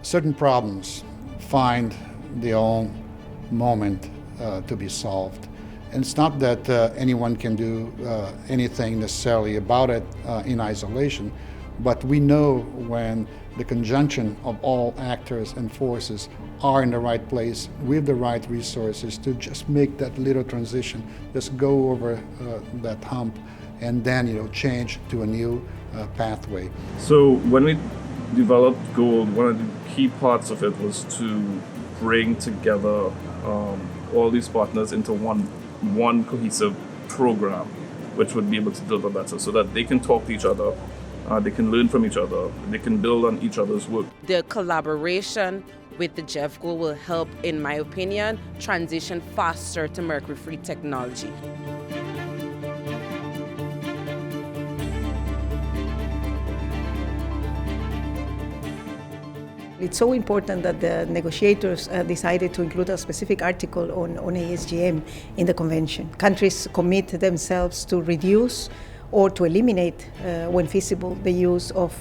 certain problems find their own moment to be solved. And it's not that anyone can do anything necessarily about it in isolation, but we know when the conjunction of all actors and forces are in the right place with the right resources to just make that little transition, just go over that hump, and then change to a new pathway. So when we developed gold, one of the key parts of it was to bring together all these partners into one cohesive program, which would be able to deliver better, so that they can talk to each other, they can learn from each other, they can build on each other's work. The collaboration with the GEF GOLD will help, in my opinion, transition faster to mercury-free technology. It's so important that the negotiators decided to include a specific article on ASGM in the convention. Countries commit themselves to reduce or to eliminate, when feasible, the use of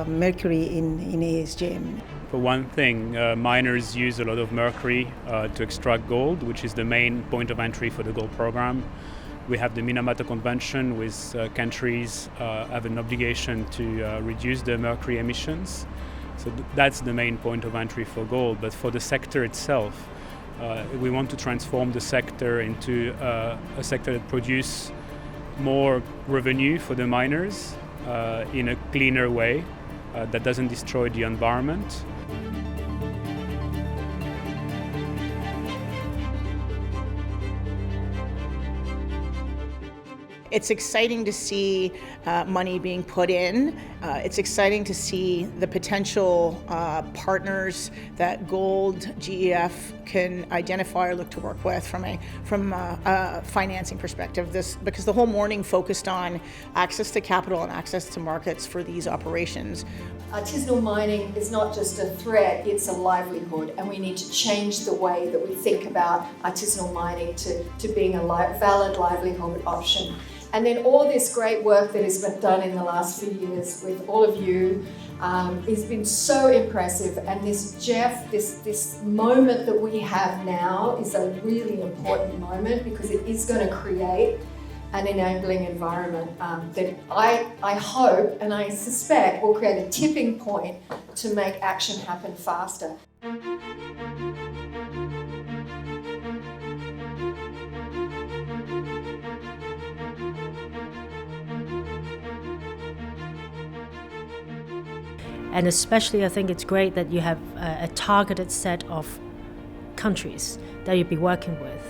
mercury in ASGM. For one thing, miners use a lot of mercury to extract gold, which is the main point of entry for the gold program. We have the Minamata Convention, with countries have an obligation to reduce their mercury emissions. So that's the main point of entry for gold. But for the sector itself, we want to transform the sector into a sector that produces more revenue for the miners in a cleaner way that doesn't destroy the environment. It's exciting to see money being put in. It's exciting to see the potential partners that Gold, GEF can identify or look to work with from a financing perspective. Because the whole morning focused on access to capital and access to markets for these operations. Artisanal mining is not just a threat, it's a livelihood, and we need to change the way that we think about artisanal mining to being a valid livelihood option. And then all this great work that has been done in the last few years with all of you has been so impressive. And this GEF, this moment that we have now is a really important moment, because it is going to create an enabling environment that I hope and I suspect will create a tipping point to make action happen faster. And especially, I think it's great that you have a targeted set of countries that you'll be working with.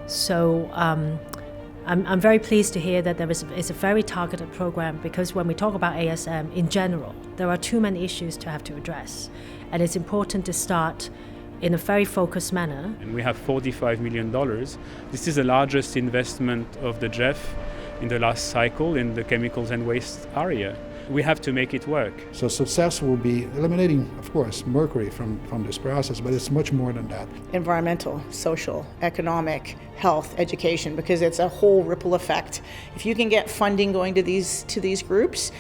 So I'm very pleased to hear that there is a very targeted program, because when we talk about ASM in general, there are too many issues to have to address. And it's important to start in a very focused manner. And we have $45 million. This is the largest investment of the GEF in the last cycle in the chemicals and waste area. We have to make it work. So success will be eliminating, of course, mercury from this process, but it's much more than that. Environmental, social, economic, health, education, because it's a whole ripple effect. If you can get funding going to these groups,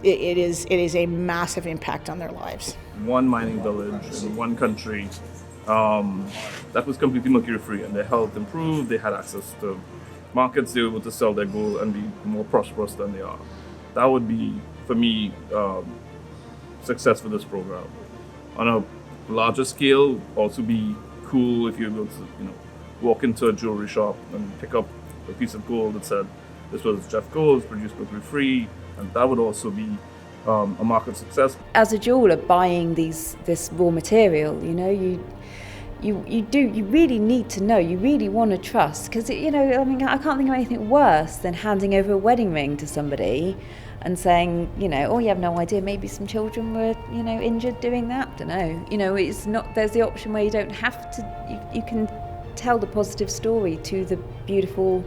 it is a massive impact on their lives. One mining village in one country that was completely mercury-free, and their health improved, they had access to markets, they were able to sell their gold and be more prosperous than they are. That would be, for me, success for this program. On a larger scale, also be cool if you're able to, walk into a jewelry shop and pick up a piece of gold that said, this was GEF GOLD, produced mercury-free, and that would also be a market success. As a jeweler buying this raw material, you really need to know, you really want to trust, because I can't think of anything worse than handing over a wedding ring to somebody and saying, oh, you have no idea, maybe some children were, injured doing that, don't know. It's not, there's the option where you don't have to, you can tell the positive story to the beautiful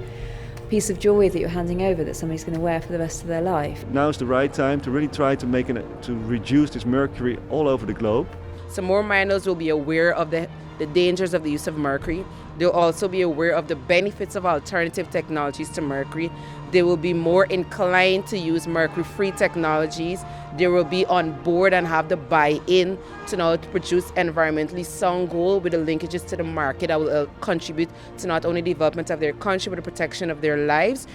piece of jewelry that you're handing over that somebody's going to wear for the rest of their life. Now is the right time to really try to reduce this mercury all over the globe. So more miners will be aware of the dangers of the use of mercury. They'll also be aware of the benefits of alternative technologies to mercury. They will be more inclined to use mercury-free technologies. they will be on board and have the buy-in to now to produce environmentally sound gold with the linkages to the market that will contribute to not only the development of their country but the protection of their lives.